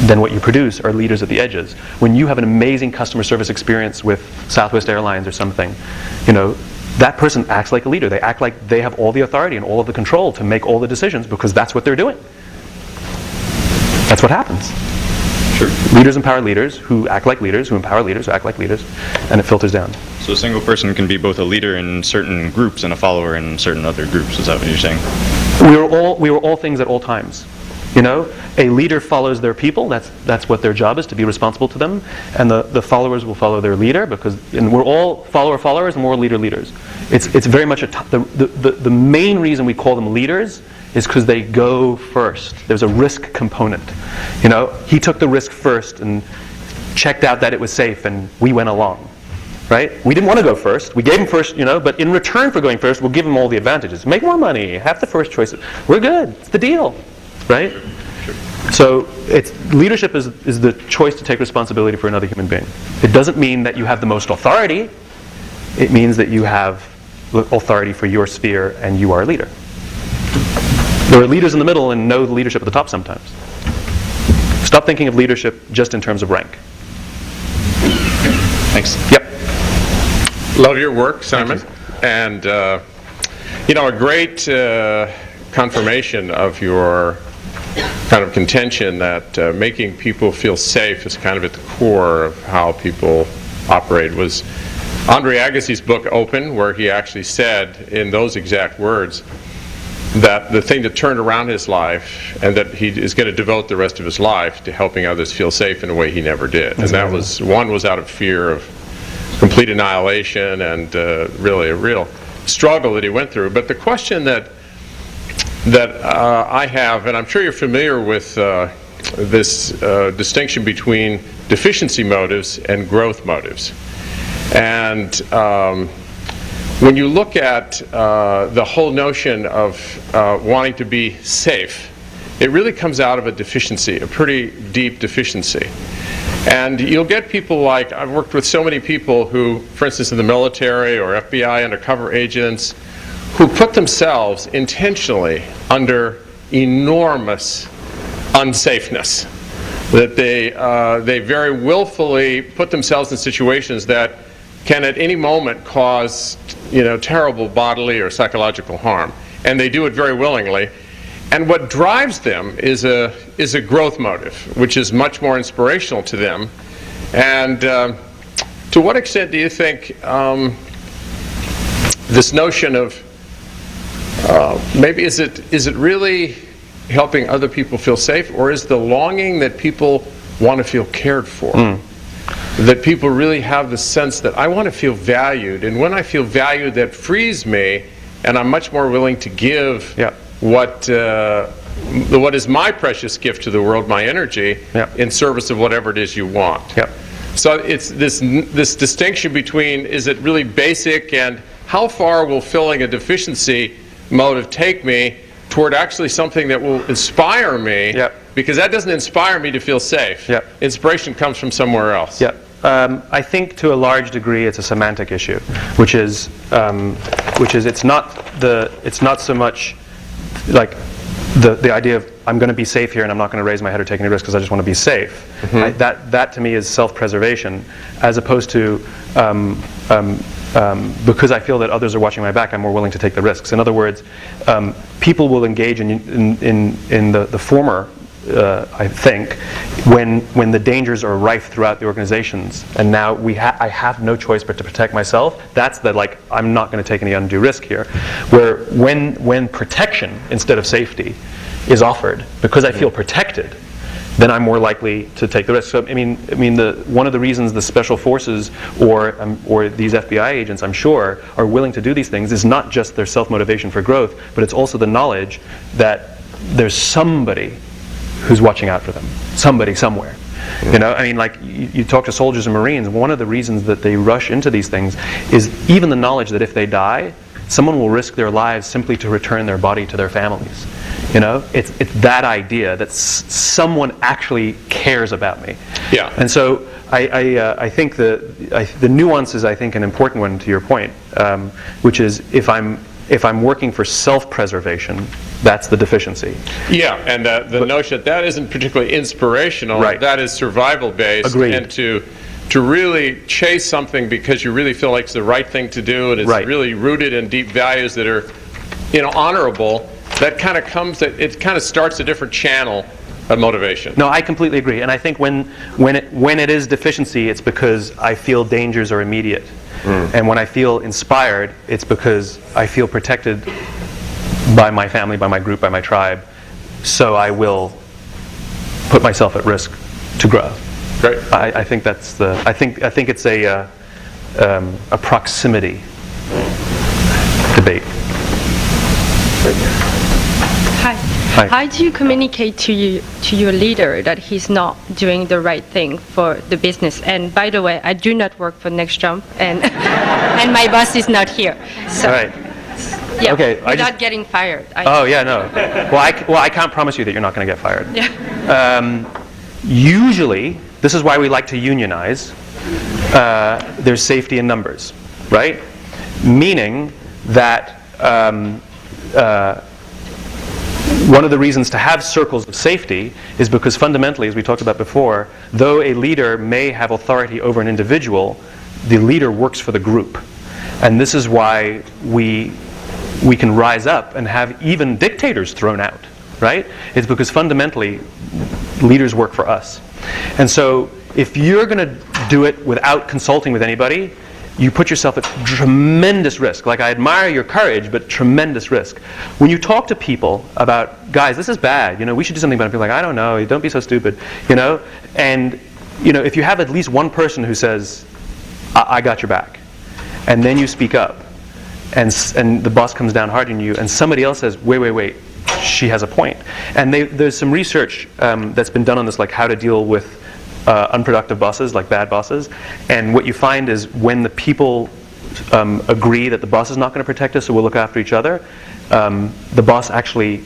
then what you produce are leaders at the edges. When you have an amazing customer service experience with Southwest Airlines or something, that person acts like a leader. They act like they have all the authority and all of the control to make all the decisions because that's what they're doing. That's what happens. Sure. Leaders empower leaders who act like leaders, who empower leaders who act like leaders, and it filters down. So a single person can be both a leader in certain groups and a follower in certain other groups. Is that what you're saying? We were all things at all times. A leader follows their people. That's what their job is, to be responsible to them, and the followers will follow their leader, and we're all followers and we're all leaders. It's very much the main reason we call them leaders is because they go first. There's a risk component. He took the risk first and checked out that it was safe, and we went along. Right? We didn't want to go first. We gave him first, but in return for going first, we'll give him all the advantages. Make more money, have the first choice. We're good. It's the deal. Right? Sure. So leadership is the choice to take responsibility for another human being. It doesn't mean that you have the most authority. It means that you have authority for your sphere and you are a leader. There are leaders in the middle and no leadership at the top sometimes. Stop thinking of leadership just in terms of rank. Thanks. Yep. Love your work, Simon. And, a great confirmation of your kind of contention that making people feel safe is kind of at the core of how people operate was Andre Agassi's book, Open, where he actually said in those exact words that the thing that turned around his life and that he is going to devote the rest of his life to helping others feel safe in a way he never did. That's and that was, one was out of fear of complete annihilation and really a real struggle that he went through. But the question that I have, and I'm sure you're familiar with this distinction between deficiency motives and growth motives. And when you look at the whole notion of wanting to be safe, it really comes out of a deficiency, a pretty deep deficiency. And you'll get people like, I've worked with so many people who, for instance, in the military or FBI undercover agents, who put themselves intentionally under enormous unsafeness. That they very willfully put themselves in situations that can at any moment cause, terrible bodily or psychological harm. And they do it very willingly. And what drives them is a growth motive, which is much more inspirational to them. And to what extent do you think this notion of maybe is it really helping other people feel safe, or is the longing that people want to feel cared for? That people really have the sense that I want to feel valued, and when I feel valued, that frees me, and I'm much more willing to give what is my precious gift to the world, my energy, in service of whatever it is you want. So it's this distinction between, is it really basic, and how far will filling a deficiency motive take me toward actually something that will inspire me, because that doesn't inspire me to feel safe. Inspiration comes from somewhere else. I think to a large degree it's a semantic issue, which is it's not so much like the idea of I'm going to be safe here and I'm not going to raise my head or take any risks because I just want to be safe. That to me is self-preservation, as opposed to because I feel that others are watching my back, I'm more willing to take the risks. In other words, people will engage in the former, I think, when the dangers are rife throughout the organizations, and now I have no choice but to protect myself. That's the like, I'm not going to take any undue risk here. Where when protection instead of safety is offered, because I feel protected, then I'm more likely to take the risk. So I mean, one of the reasons the special forces or these FBI agents, I'm sure, are willing to do these things is not just their self-motivation for growth, but it's also the knowledge that there's somebody who's watching out for them, somebody somewhere. You know, I mean, like you talk to soldiers and Marines, one of the reasons that they rush into these things is even the knowledge that if they die, someone will risk their lives simply to return their body to their families. You know, it's that idea that someone actually cares about me. Yeah. And so I think the nuance is, I think, an important one to your point, which is if I'm working for self-preservation, that's the deficiency. Yeah, and the notion that isn't particularly inspirational, right. That is survival-based. Agreed. And to really chase something because you really feel like it's the right thing to do, and it's right. really rooted in deep values that are, honorable, that kind of starts a different channel of motivation. No, I completely agree. And I think when it is deficiency, it's because I feel dangers are immediate. And when I feel inspired, it's because I feel protected by my family, by my group, by my tribe. So I will put myself at risk to grow. Great. I think that's the. I think it's a proximity debate. Hi. How do you communicate to your leader that he's not doing the right thing for the business? And by the way, I do not work for Next Jump, and and my boss is not here. So, all right. Yeah. Okay. Without getting fired. Oh yeah, no. Well, I can't promise you that you're not going to get fired. Yeah. Usually, this is why we like to unionize. There's safety in numbers, right? Meaning that. One of the reasons to have circles of safety is because fundamentally, as we talked about before, though a leader may have authority over an individual, the leader works for the group. And this is why we can rise up and have even dictators thrown out, right? It's because fundamentally, leaders work for us. And so if you're going to do it without consulting with anybody, you put yourself at tremendous risk. Like, I admire your courage, but tremendous risk. When you talk to people about, guys, this is bad, we should do something about it, people are like, I don't know, don't be so stupid, and if you have at least one person who says, I got your back, and then you speak up, and the boss comes down hard on you, and somebody else says, wait, she has a point. And there's some research that's been done on this, like how to deal with unproductive bosses, like bad bosses. And what you find is when the people agree that the boss is not going to protect us, so we'll look after each other, the boss actually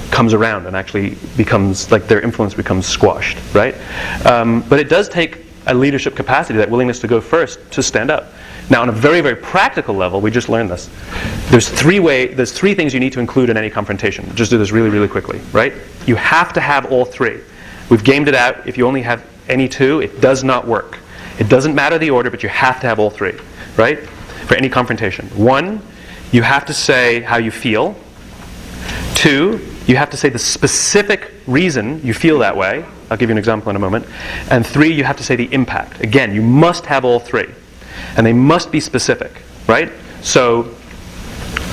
comes around and actually becomes, like, their influence becomes squashed, right? But it does take a leadership capacity, that willingness to go first, to stand up. Now, on a very, very practical level, we just learned this. There's three things you need to include in any confrontation. Just do this really, really quickly, right? You have to have all three. We've gamed it out. If you only have any two, it does not work. It doesn't matter the order, but you have to have all three, right? For any confrontation. One, you have to say how you feel. Two, you have to say the specific reason you feel that way. I'll give you an example in a moment. And three, you have to say the impact. Again, you must have all three. And they must be specific, right? So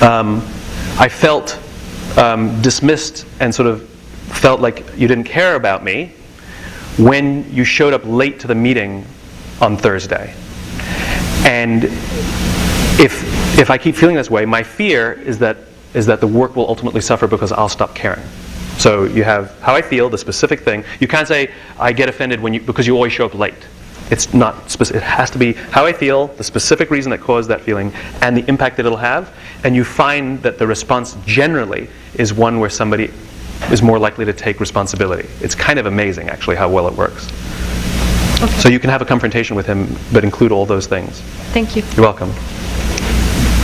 I felt dismissed and sort of felt like you didn't care about me when you showed up late to the meeting on Thursday. And if I keep feeling this way, my fear is that the work will ultimately suffer because I'll stop caring. So you have how I feel, the specific thing. You can't say, I get offended because you always show up late. It's not specific. It has to be how I feel, the specific reason that caused that feeling, and the impact that it'll have. And you find that the response generally is one where somebody is more likely to take responsibility. It's kind of amazing, actually, how well it works. Okay. So you can have a confrontation with him, but include all those things. Thank you. You're welcome.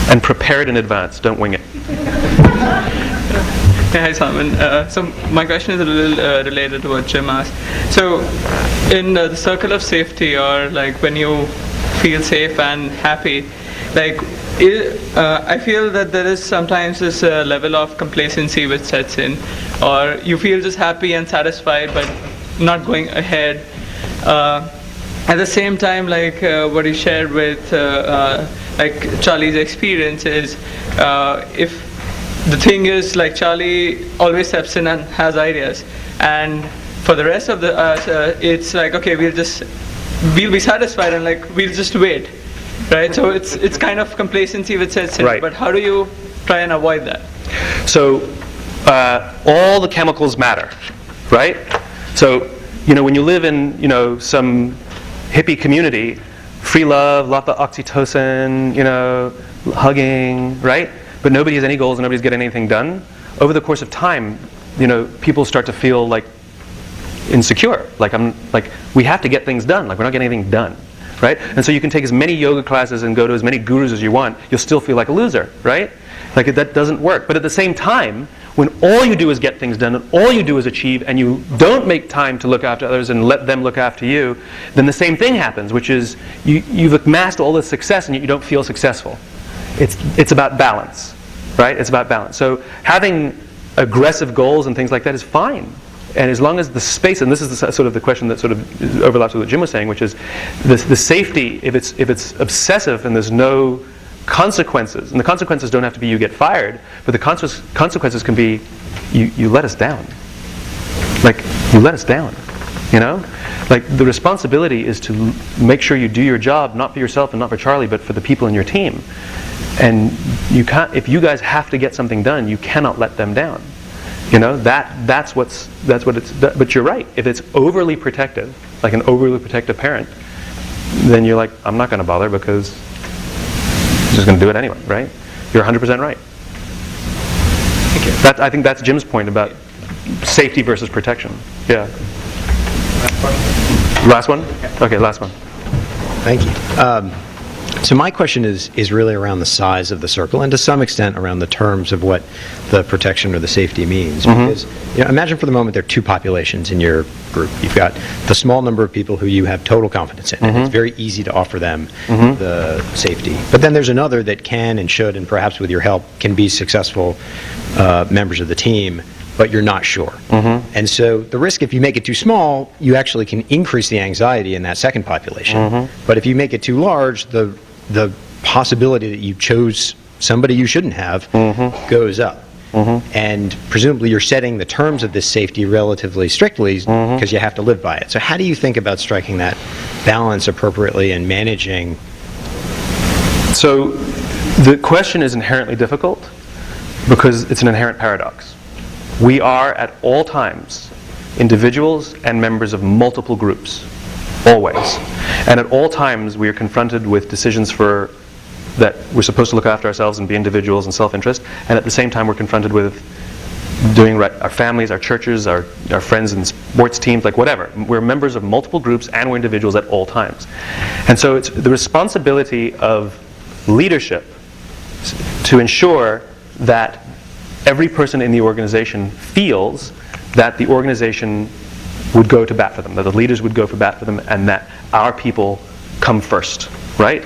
And prepare it in advance. Don't wing it. Hey, hi, Simon. So my question is a little related to what Jim asked. So in the circle of safety, or like when you feel safe and happy, like I feel that there is sometimes this level of complacency which sets in, or you feel just happy and satisfied but not going ahead. At the same time, like what you shared with like Charlie's experience is, if the thing is, like, Charlie always steps in and has ideas, and for the rest of the it's like, okay, we'll be satisfied and like we'll just wait, right? So it's kind of complacency which sets in. Right. But how do you try and avoid that? So all the chemicals matter, right? So when you live in some hippie community, free love, lot of oxytocin, hugging, right? But nobody has any goals and nobody's getting anything done. Over the course of time, people start to feel like insecure. Like we have to get things done. Like we're not getting anything done, right? And so you can take as many yoga classes and go to as many gurus as you want. You'll still feel like a loser, right? Like that doesn't work. But at the same time, when all you do is get things done and all you do is achieve, and you don't make time to look after others and let them look after you, then the same thing happens, which is you've amassed all this success and yet you don't feel successful. It's about balance, right? It's about balance. So having aggressive goals and things like that is fine. And as long as the space, and this is sort of the question that sort of overlaps with what Jim was saying, which is the safety, if it's obsessive and there's no consequences, and the consequences don't have to be you get fired, but the consequences can be you let us down. Like, you let us down, Like, the responsibility is to make sure you do your job, not for yourself and not for Charlie, but for the people in your team. And you can't, if you guys have to get something done, you cannot let them down. That's what it's. But you're right. If it's overly protective, like an overly protective parent, then you're like, I'm not going to bother because I'm just going to do it anyway, right? You're 100% right. Thank you. I think that's Jim's point about safety versus protection. Yeah. Last one? Okay, last one. Thank you. So my question is really around the size of the circle, and to some extent around the terms of what the protection or the safety means. Because imagine for the moment there are two populations in your group. You've got the small number of people who you have total confidence in, and it's very easy to offer them the safety. But then there's another that can and should, and perhaps with your help, can be successful members of the team, but you're not sure. And so the risk, if you make it too small, you actually can increase the anxiety in that second population. But if you make it too large, the possibility that you chose somebody you shouldn't have goes up. And presumably you're setting the terms of this safety relatively strictly because you have to live by it. So how do you think about striking that balance appropriately and managing? So the question is inherently difficult because it's an inherent paradox. We are at all times individuals and members of multiple groups, always. And at all times we are confronted with decisions that we're supposed to look after ourselves and be individuals and self-interest, and at the same time we're confronted with doing right, our families, our churches, our friends and sports teams, like whatever. We're members of multiple groups and we're individuals at all times. And so it's the responsibility of leadership to ensure that every person in the organization feels that the organization would go to bat for them, that the leaders would go for bat for them, and that our people come first, right?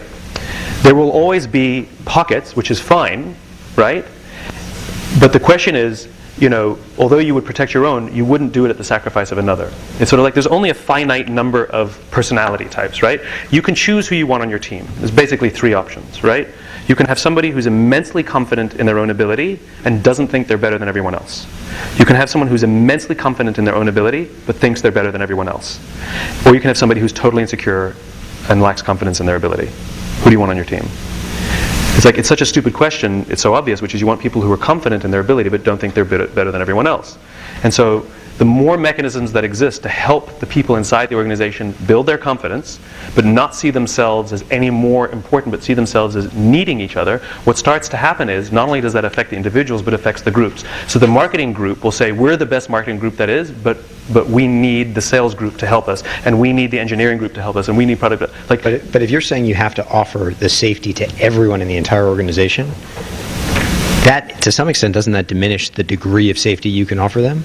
There will always be pockets, which is fine, right? But the question is, although you would protect your own, you wouldn't do it at the sacrifice of another. It's sort of like there's only a finite number of personality types, right? You can choose who you want on your team. There's basically three options, right? You can have somebody who's immensely confident in their own ability and doesn't think they're better than everyone else. You can have someone who's immensely confident in their own ability but thinks they're better than everyone else. Or you can have somebody who's totally insecure and lacks confidence in their ability. Who do you want on your team? It's such a stupid question, it's so obvious, which is you want people who are confident in their ability but don't think they're better than everyone else. And so the more mechanisms that exist to help the people inside the organization build their confidence, but not see themselves as any more important, but see themselves as needing each other, what starts to happen is, not only does that affect the individuals, but affects the groups. So the marketing group will say, we're the best marketing group that is, but we need the sales group to help us, and we need the engineering group to help us, and we need product. But if you're saying you have to offer the safety to everyone in the entire organization, that, to some extent, doesn't that diminish the degree of safety you can offer them?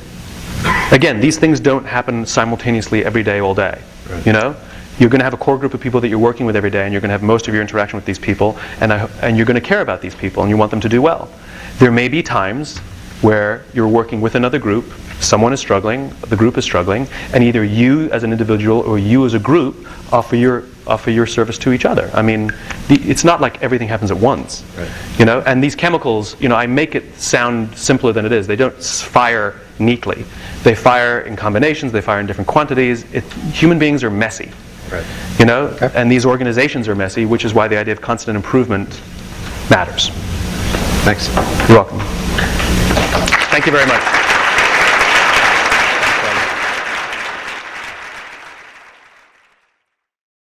Again, these things don't happen simultaneously every day, all day. Right. You know, you're going to have a core group of people that you're working with every day, and you're going to have most of your interaction with these people, and you're going to care about these people, and you want them to do well. There may be times where you're working with another group, someone is struggling, the group is struggling, and either you as an individual or you as a group offer your service to each other. I mean, it's not like everything happens at once. Right. You know, and these chemicals, you know, I make it sound simpler than it is. They don't fire neatly. They fire in combinations, they fire in different quantities. Human beings are messy. Right. You know, and these organizations are messy, which is why the idea of constant improvement matters. Thanks. You're welcome. Thank you very much.